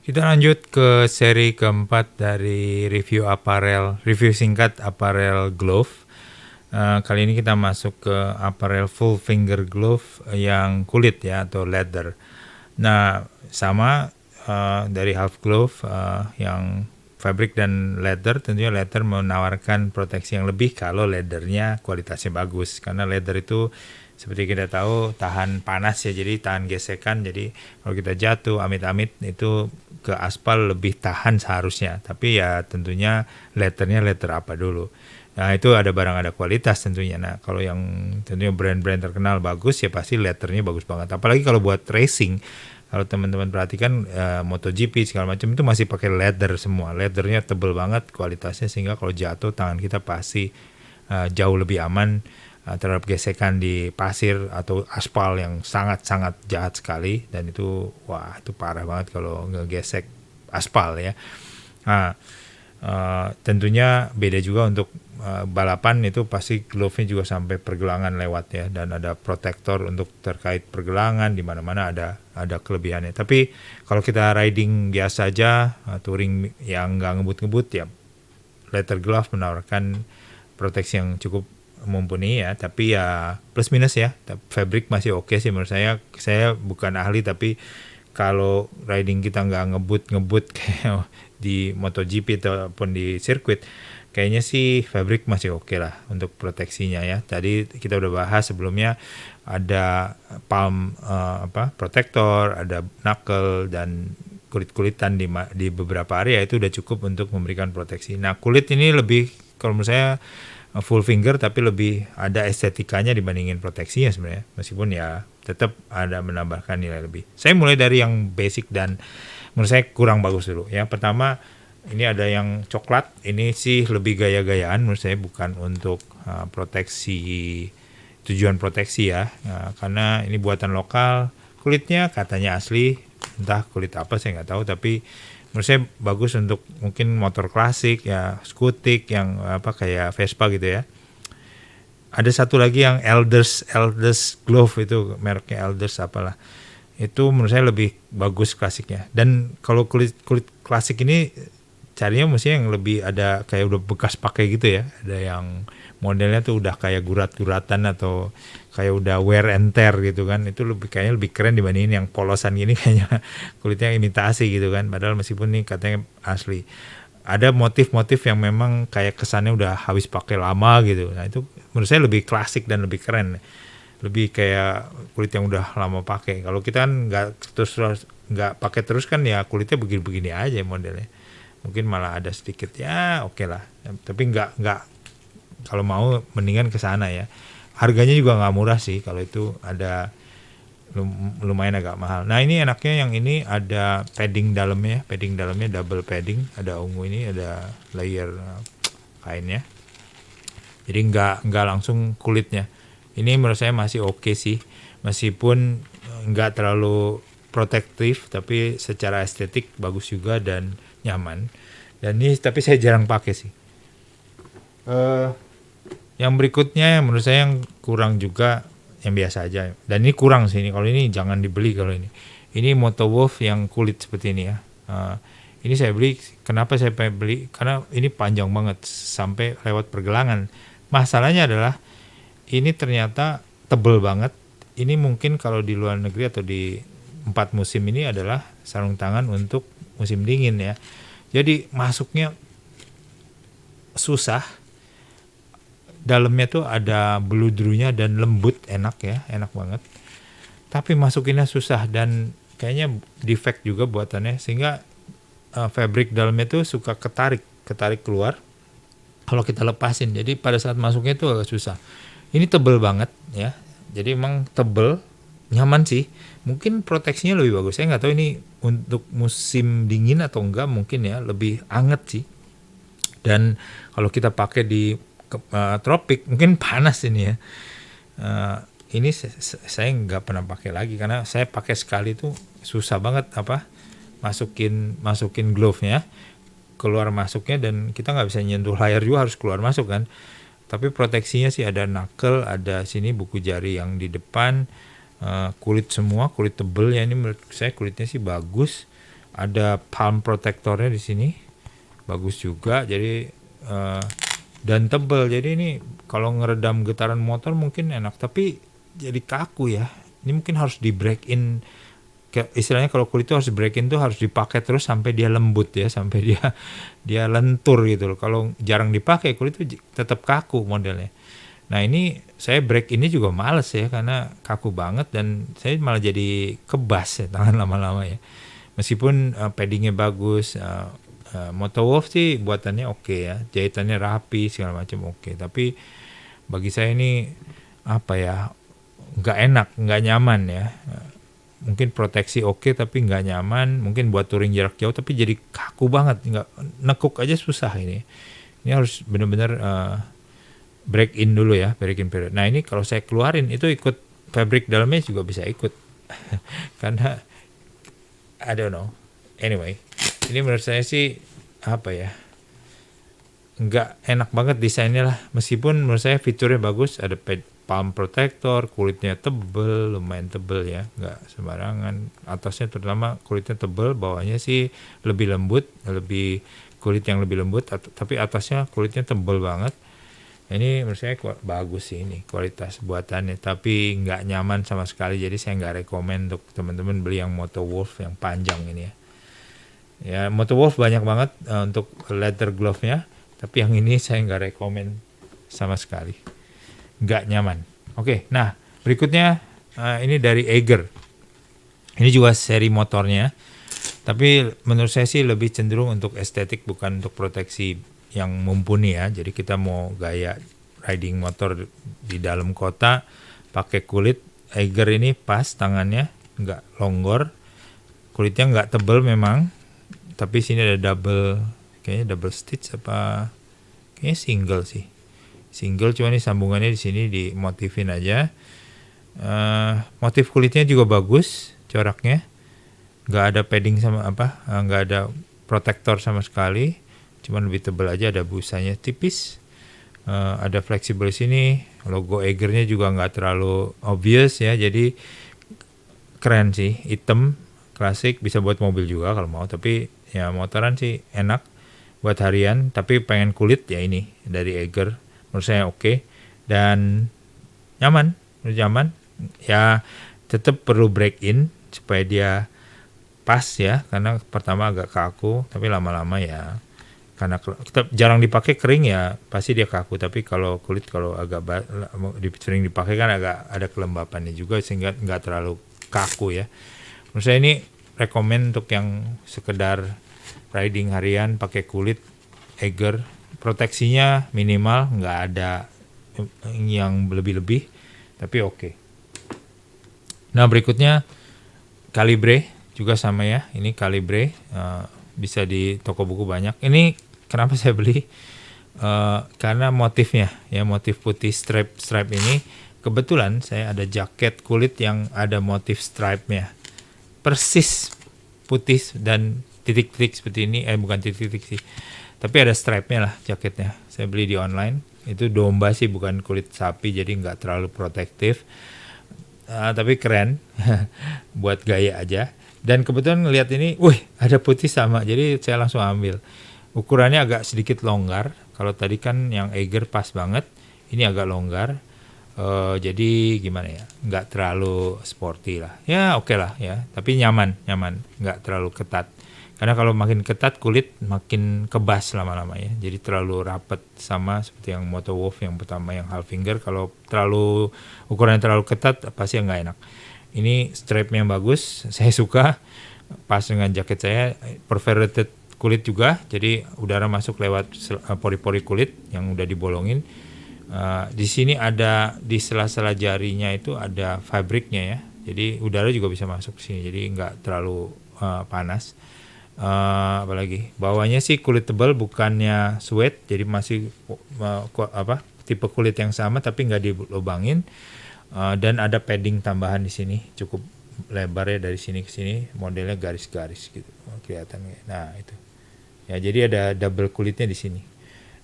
Kita lanjut ke seri keempat dari review singkat apparel glove. Kali ini kita masuk ke apparel full finger glove yang kulit ya atau leather. Nah, sama dari half glove yang fabric dan leather, tentunya leather menawarkan proteksi yang lebih kalau leathernya kualitasnya bagus. Karena leather itu seperti kita tahu tahan panas ya, jadi tahan gesekan. Jadi kalau kita jatuh amit-amit itu ke aspal lebih tahan seharusnya. Tapi ya tentunya leathernya leather apa dulu. Nah itu ada barang ada kualitas tentunya. Nah kalau yang tentunya brand-brand terkenal bagus ya pasti leathernya bagus banget. Apalagi kalau buat racing. Kalau teman-teman perhatikan MotoGP segala macam itu masih pakai leather semua. Leathernya tebel banget kualitasnya sehingga kalau jatuh tangan kita pasti jauh lebih aman terhadap gesekan di pasir atau aspal yang sangat-sangat jahat sekali. Dan itu wah itu parah banget kalau ngegesek aspal ya. Nah tentunya beda juga untuk balapan itu pasti glove-nya juga sampai pergelangan lewat ya, dan ada protektor untuk terkait pergelangan, di mana-mana ada kelebihannya. Tapi kalau kita riding biasa aja, touring yang nggak ngebut-ngebut ya, leather glove menawarkan proteksi yang cukup mumpuni ya, tapi ya plus minus ya. Fabric masih oke sih menurut saya. Saya bukan ahli tapi kalau riding kita nggak ngebut kayak di MotoGP ataupun di sirkuit, kayaknya sih fabric masih oke lah untuk proteksinya ya. Tadi kita udah bahas sebelumnya ada palm protector, ada knuckle dan kulit-kulitan di beberapa area itu udah cukup untuk memberikan proteksi. Nah kulit ini lebih kalau menurut saya full finger tapi lebih ada estetikanya dibandingin proteksinya sebenarnya. Meskipun ya tetap ada menambahkan nilai lebih. Saya mulai dari yang basic dan menurut saya kurang bagus dulu ya. Pertama ini ada yang coklat, ini sih lebih gaya-gayaan menurut saya, bukan untuk tujuan proteksi ya. Karena ini buatan lokal, kulitnya katanya asli, entah kulit apa saya nggak tahu, tapi menurut saya bagus untuk mungkin motor klasik ya, skutik yang kayak Vespa gitu ya. Ada satu lagi yang Elders Glove, itu mereknya Elders apalah. Itu menurut saya lebih bagus klasiknya. Dan kalau kulit klasik ini carinya mestinya yang lebih ada kayak udah bekas pakai gitu ya. Ada yang modelnya tuh udah kayak gurat-guratan atau kayak udah wear and tear gitu kan. Itu kayaknya lebih keren dibandingin yang polosan gini, kayaknya kulitnya imitasi gitu kan. Padahal meskipun nih katanya asli. Ada motif-motif yang memang kayak kesannya udah habis pakai lama gitu. Nah itu menurut saya lebih klasik dan lebih keren. Lebih kayak kulit yang udah lama pakai. Kalau kita kan nggak pakai terus kan ya kulitnya begini-begini aja modelnya. Mungkin malah ada sedikit ya oke lah. Tapi nggak kalau mau mendingan ke sana ya. Harganya juga nggak murah sih, kalau itu ada lumayan agak mahal. Nah ini enaknya yang ini ada padding dalamnya double padding, ada ungu ini, ada layer kainnya. Jadi nggak langsung kulitnya. Ini menurut saya masih oke sih, meskipun nggak terlalu protektif, tapi secara estetik bagus juga dan nyaman. Dan ini tapi saya jarang pakai sih. Yang berikutnya menurut saya yang kurang juga, yang biasa aja. Dan ini kurang sih ini. Kalau ini jangan dibeli kalau ini. Ini Motowolf yang kulit seperti ini ya. Ini saya beli. Kenapa saya beli? Karena ini panjang banget sampai lewat pergelangan. Masalahnya adalah ini ternyata tebel banget. Ini mungkin kalau di luar negeri atau di 4 musim ini adalah sarung tangan untuk musim dingin ya. Jadi masuknya susah. Dalamnya tuh ada beludrunya dan lembut, enak ya, enak banget. Tapi masukinnya susah dan kayaknya defect juga buatannya, sehingga fabric dalamnya tuh suka ketarik keluar kalau kita lepasin. Jadi pada saat masuknya tuh agak susah. Ini tebel banget ya. Jadi emang tebel, nyaman sih. Mungkin proteksinya lebih bagus. Saya nggak tahu ini untuk musim dingin atau enggak, mungkin ya lebih anget sih. Dan kalau kita pakai di tropik mungkin panas ini ya. Ini saya nggak pernah pakai lagi karena saya pakai sekali tuh susah banget masukin glove-nya, keluar masuknya, dan kita nggak bisa nyentuh layar juga, harus keluar masuk kan. Tapi proteksinya sih ada knuckle, ada sini buku jari yang di depan, kulit semua, kulit tebel ya. Ini menurut saya kulitnya sih bagus. Ada palm protectornya di sini, bagus juga. Jadi dan tebal. Jadi ini kalau ngeredam getaran motor mungkin enak, tapi jadi kaku ya. Ini mungkin harus di break in. Istilahnya kalau kulit itu harus break in tuh harus dipakai terus sampai dia lembut ya, sampai dia lentur gitu loh. Kalau jarang dipakai kulit itu tetap kaku modelnya. Nah ini saya break ini juga males ya karena kaku banget dan saya malah jadi kebas ya tangan lama-lama ya. Meskipun paddingnya bagus, Moto Wolf sih buatannya oke ya, jahitannya rapi segala macam oke. Tapi bagi saya ini apa ya, nggak enak, nggak nyaman ya. Mungkin proteksi oke tapi nggak nyaman. Mungkin buat touring jarak jauh tapi jadi kaku banget, nggak nekuk aja susah ini. Ini harus benar-benar break in dulu ya, break in period. Nah ini kalau saya keluarin itu ikut fabric dalamnya juga bisa ikut karena I don't know. Anyway, ini menurut saya sih apa ya, nggak enak banget desainnya lah. Meskipun menurut saya fiturnya bagus, ada palm protector, kulitnya tebel, lumayan tebel ya, nggak sembarangan. Atasnya terutama kulitnya tebel, bawahnya sih lebih lembut, lebih kulit yang lebih lembut, tapi atasnya kulitnya tebel banget. Ini menurut saya bagus sih ini kualitas buatannya, tapi nggak nyaman sama sekali. Jadi saya nggak rekomen untuk teman-teman beli yang Moto Wolf yang panjang ini ya. Ya Moto Wolf banyak banget untuk leather glove-nya, tapi yang ini saya nggak rekomen sama sekali. Nggak nyaman. Oke, nah berikutnya ini dari Eiger. Ini juga seri motornya, tapi menurut saya sih lebih cenderung untuk estetik bukan untuk proteksi yang mumpuni ya. Jadi kita mau gaya riding motor di dalam kota pakai kulit Eiger ini pas tangannya, nggak longgor, kulitnya nggak tebel memang, tapi sini ada kayaknya double stitch apa kayaknya single sih, single, cuma ini sambungannya di sini dimotifin aja. Motif kulitnya juga bagus, coraknya nggak ada padding sama apa, nggak ada protektor sama sekali. Cuman lebih tebal aja, ada busanya tipis, ada fleksibel sini, logo Eigernya juga nggak terlalu obvious ya, jadi keren sih, hitam, klasik, bisa buat mobil juga kalau mau, tapi ya motoran sih enak buat harian, tapi pengen kulit ya ini dari Eiger, menurut saya oke, dan nyaman ya, tetap perlu break in supaya dia pas ya, karena pertama agak kaku, tapi lama-lama ya karena kita jarang dipakai kering ya pasti dia kaku, tapi kalau kulit kalau agak sering dipakai kan agak ada kelembapannya juga sehingga nggak terlalu kaku ya. Menurut saya ini rekomen untuk yang sekedar riding harian pakai kulit Eiger, proteksinya minimal, nggak ada yang lebih-lebih, tapi oke. Nah berikutnya Calibre juga sama ya, ini Calibre bisa di toko buku banyak. Ini kenapa saya beli? Karena motifnya ya, motif putih stripe ini. Kebetulan saya ada jaket kulit yang ada motif stripe-nya, persis putih dan titik-titik seperti ini. Bukan titik-titik sih, tapi ada stripe-nya lah jaketnya. Saya beli di online. Itu domba sih, bukan kulit sapi, jadi nggak terlalu protektif. Tapi keren buat gaya aja. Dan kebetulan ngelihat ini, wih ada putih sama, jadi saya langsung ambil. Ukurannya agak sedikit longgar. Kalau tadi kan yang Eiger pas banget, ini agak longgar. Jadi gimana ya? Nggak terlalu sporty lah. Ya oke lah ya. Tapi nyaman, nggak terlalu ketat. Karena kalau makin ketat kulit makin kebas lama-lama ya. Jadi terlalu rapat, sama seperti yang Moto Wolf yang pertama yang half finger. Kalau ukurannya terlalu ketat pasti nggak enak. Ini stripe-nya bagus, saya suka, pas dengan jaket saya, perforated kulit juga, jadi udara masuk lewat pori-pori kulit yang udah dibolongin. Di sini ada di sela-sela jarinya itu ada fabriknya ya, jadi udara juga bisa masuk ke sini, jadi nggak terlalu panas. Apalagi bawahnya sih kulit tebal, bukannya suede, jadi masih tipe kulit yang sama tapi nggak dilubangin. Dan ada padding tambahan di sini, cukup lebarnya dari sini ke sini, modelnya garis-garis gitu kelihatannya. Nah itu ya, jadi ada double kulitnya di sini.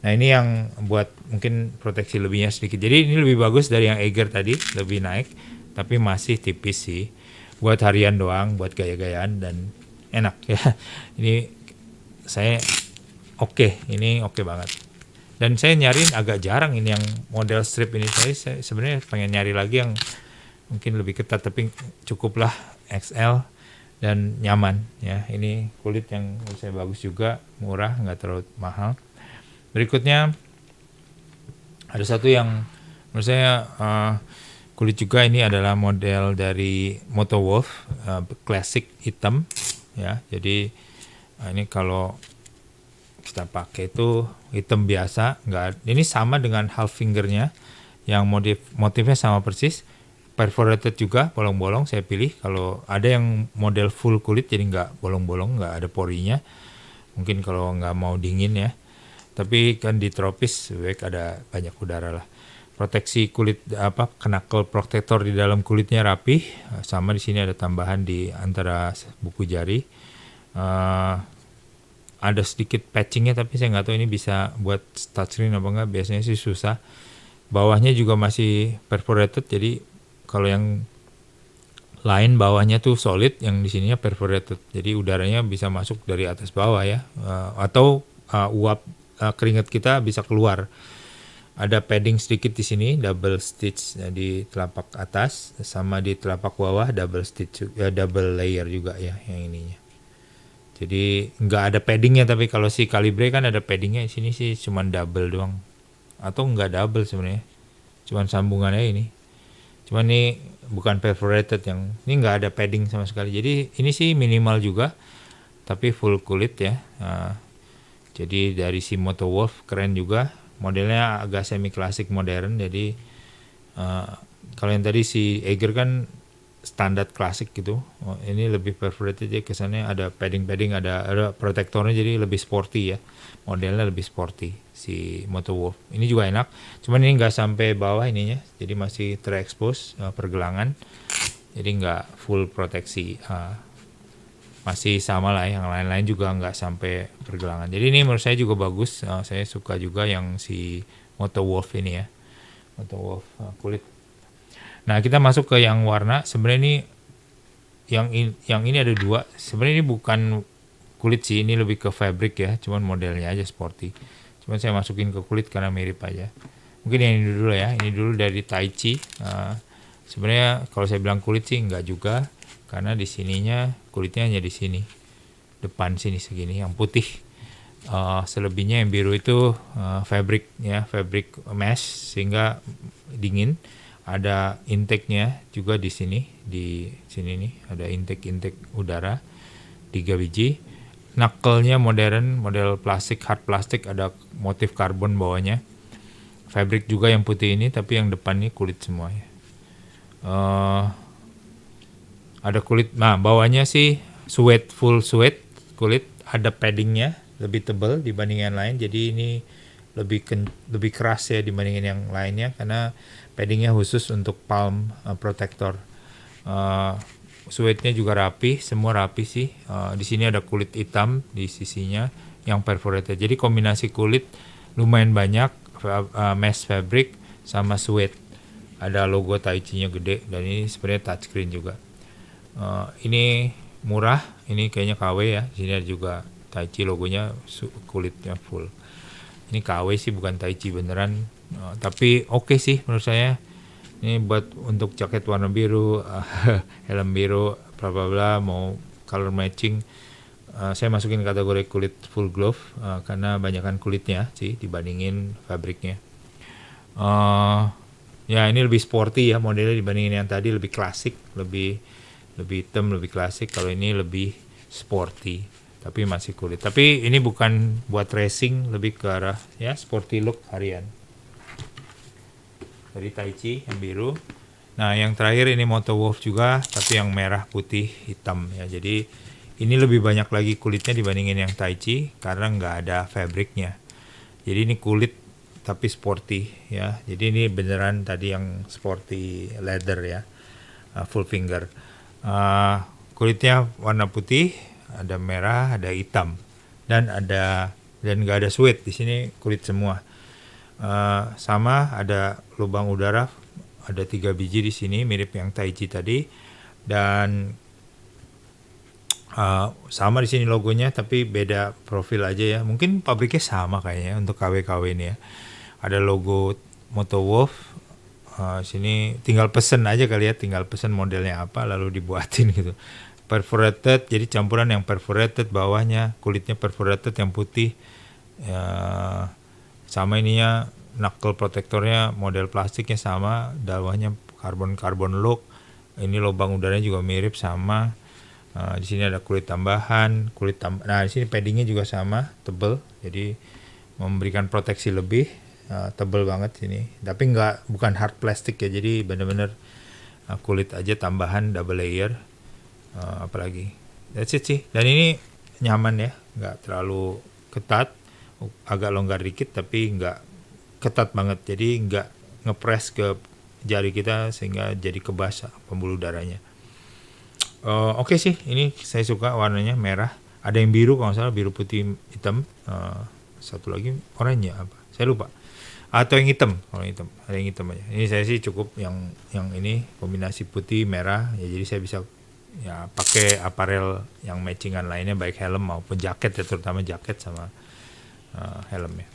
Nah ini yang buat mungkin proteksi lebihnya sedikit. Jadi ini lebih bagus dari yang Eiger tadi, lebih naik, tapi masih tipis sih. Buat harian doang, buat gaya-gayaan, dan enak ya. Ini saya ini oke banget. Dan saya nyariin agak jarang ini yang model strip ini. Saya sebenarnya pengen nyari lagi yang mungkin lebih ketat, tapi cukuplah XL dan nyaman ya. Ini kulit yang menurut saya bagus juga, murah, nggak terlalu mahal. Berikutnya ada satu yang menurut saya kulit juga, ini adalah model dari Motowolf, klasik hitam ya. Jadi ini kalau kita pakai itu hitam biasa, ini sama dengan half fingernya yang motifnya sama persis, perforated juga, bolong-bolong saya pilih. Kalau ada yang model full kulit jadi nggak bolong-bolong, nggak ada porinya, mungkin kalau nggak mau dingin ya. Tapi kan di tropis ada banyak udara lah. Proteksi kulit knuckle protector di dalam kulitnya rapi, sama di sini ada tambahan di antara buku jari. Ada sedikit patchingnya, tapi saya nggak tahu ini bisa buat touchscreen apa nggak, biasanya sih susah. Bawahnya juga masih perforated, jadi kalau yang lain bawahnya tuh solid, yang di sininya perforated, jadi udaranya bisa masuk dari atas bawah ya, atau uap keringat kita bisa keluar. Ada padding sedikit di sini, double stitch di telapak atas, sama di telapak bawah double stitch, double layer juga ya yang ininya. Jadi nggak ada paddingnya, tapi kalau si Calibre kan ada paddingnya. Di sini sih cuman double doang, atau nggak double sebenarnya, cuman sambungannya ini. Cuman ini bukan perforated, yang ini nggak ada padding sama sekali. Jadi ini sih minimal juga, tapi full kulit ya. Jadi dari si Motowolf keren juga, modelnya agak semi klasik modern. Jadi kalau yang tadi si Eiger kan standar klasik gitu, ini lebih perforated, jadi kesannya ada padding, ada protektornya, jadi lebih sporty ya, modelnya lebih sporty si Motowolf. Ini juga enak, cuman ini nggak sampai bawah ininya, jadi masih terekspos pergelangan, jadi nggak full proteksi, masih sama lah, yang lain-lain juga nggak sampai pergelangan. Jadi ini menurut saya juga bagus, saya suka juga yang si Motowolf ini ya, Motowolf kulit. Nah, kita masuk ke yang warna. Sebenarnya ini yang ini ada dua. Sebenarnya ini bukan kulit sih, ini lebih ke fabric ya. Cuman modelnya aja sporty. Cuman saya masukin ke kulit karena mirip aja. Mungkin yang ini dulu ya. Ini dulu dari Taichi. Sebenarnya kalau saya bilang kulit sih enggak juga, karena di sininya kulitnya hanya di sini, depan sini segini. Yang putih, selebihnya yang biru itu fabric ya, fabric mesh sehingga dingin. Ada intake-nya juga di sini nih ada intake udara 3 biji. Knuckle-nya model plastik, hard plastik, ada motif karbon bawahnya. Fabric juga yang putih ini, tapi yang depan ini kulit semua ya. Ada kulit, nah bawahnya sih full suede kulit, ada paddingnya lebih tebal dibanding yang lain, jadi ini lebih keras ya dibandingin yang lainnya, karena paddingnya khusus untuk palm protector. Suede-nya juga rapi, semua rapi sih. Di sini ada kulit hitam di sisinya yang perforated. Jadi kombinasi kulit lumayan banyak, mesh fabric sama suede. Ada logo Taichi-nya gede, dan ini sebenarnya touchscreen juga. Ini murah, ini kayaknya KW ya. Di sini ada juga Taichi logonya, kulitnya full. Ini KW sih, bukan Taichi beneran, tapi oke sih menurut saya. Ini buat untuk jaket warna biru, helm biru, bla bla bla, mau color matching. Saya masukin kategori kulit full glove, karena banyakan kulitnya sih dibandingin fabriknya. Ya ini lebih sporty ya modelnya dibandingin yang tadi, lebih klasik, lebih hitam, lebih klasik. Kalau ini lebih sporty, tapi masih kulit. Tapi ini bukan buat racing, lebih ke arah ya sporty look harian. Dari Taichi yang biru. Nah, yang terakhir ini Motowolf juga, tapi yang merah, putih, hitam ya. Jadi ini lebih banyak lagi kulitnya dibandingin yang Taichi karena nggak ada fabriknya. Jadi ini kulit tapi sporty ya. Jadi ini beneran tadi yang sporty leather ya, full finger. Kulitnya warna putih, ada merah, ada hitam, dan nggak ada suede. Di sini kulit semua. Sama ada lubang udara, ada 3 biji di sini mirip yang Taichi tadi, dan Sama di sini logonya tapi beda profil aja ya. Mungkin pabriknya sama kayaknya untuk KW-KW ini ya. Ada logo Motowolf. Sini tinggal pesen aja kali ya, tinggal pesen modelnya apa lalu dibuatin gitu. Perforated, jadi campuran yang perforated bawahnya, kulitnya perforated yang putih. Sama ininya knuckle protektornya model plastiknya sama, bawahnya karbon look. Ini lubang udaranya juga mirip sama. Di sini ada kulit tambahan, nah di sini paddingnya juga sama, tebel, jadi memberikan proteksi lebih, tebel banget sini. Tapi bukan hard plastik ya, jadi bener-bener kulit aja tambahan double layer. Apalagi, that's it sih. Dan ini nyaman ya, nggak terlalu ketat, agak longgar dikit tapi nggak ketat banget, jadi nggak ngepres ke jari kita sehingga jadi kebas pembuluh darahnya. Oke sih, ini saya suka warnanya merah. Ada yang biru kalau nggak salah, biru putih hitam. Satu lagi oranye apa? Saya lupa. Atau yang hitam, kalau hitam. Ada yang hitam aja. Ini saya sih cukup yang ini kombinasi putih merah. Ya jadi saya bisa ya pakai aparel yang matchingan lainnya, baik helm maupun jaket ya, terutama jaket sama helm ya.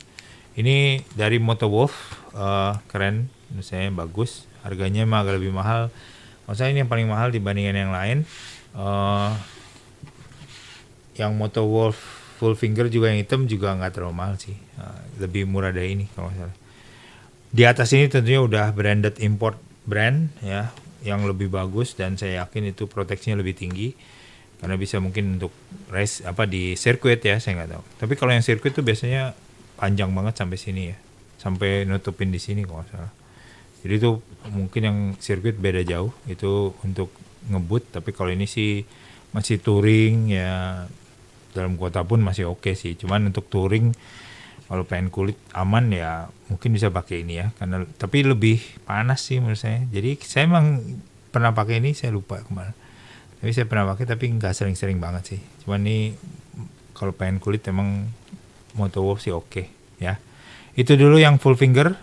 Ini dari Motowolf, keren, menurut saya bagus. Harganya emang agak lebih mahal. Maksudnya ini yang paling mahal dibandingkan yang lain. Yang Motowolf full finger juga yang hitam juga nggak terlalu mahal sih. Lebih murah dari ini kalau nggak salah. Di atas ini tentunya udah branded import brand ya, yang lebih bagus dan saya yakin itu proteksinya lebih tinggi karena bisa mungkin untuk race di sirkuit ya, saya nggak tahu. Tapi kalau yang sirkuit tuh biasanya panjang banget sampai sini ya, sampai nutupin di sini kalau nggak salah. Jadi itu mungkin yang sirkuit beda jauh, itu untuk ngebut. Tapi kalau ini sih masih touring ya, dalam kota pun masih oke sih. Cuman untuk touring kalau pengen kulit aman ya mungkin bisa pakai ini ya, karena tapi lebih panas sih menurut saya. Jadi saya emang pernah pakai ini, saya lupa kemana. Tapi saya pernah pakai tapi nggak sering-sering banget sih. Cuman ini kalau pengen kulit emang Motowolf sih oke ya. Itu dulu yang full finger.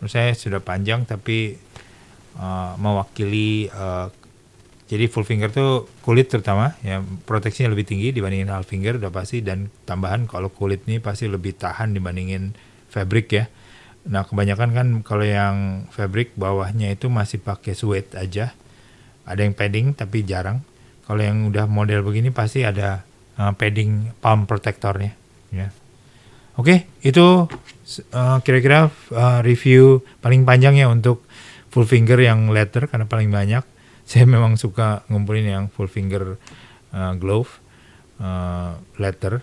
Menurut saya sudah panjang tapi mewakili, jadi full finger tuh kulit terutama ya proteksinya lebih tinggi dibandingin half finger udah pasti, dan tambahan kalau kulit ini pasti lebih tahan dibandingin fabric ya. Nah kebanyakan kan kalau yang fabric bawahnya itu masih pakai suede aja, ada yang padding tapi jarang. Kalau yang udah model begini pasti ada padding palm protectornya ya. Oke, itu kira-kira review paling panjang ya untuk full finger yang leather karena paling banyak. Saya memang suka ngumpulin yang full finger glove leather.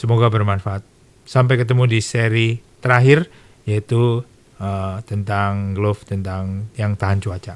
Semoga bermanfaat. Sampai ketemu di seri terakhir yaitu tentang glove tentang yang tahan cuaca.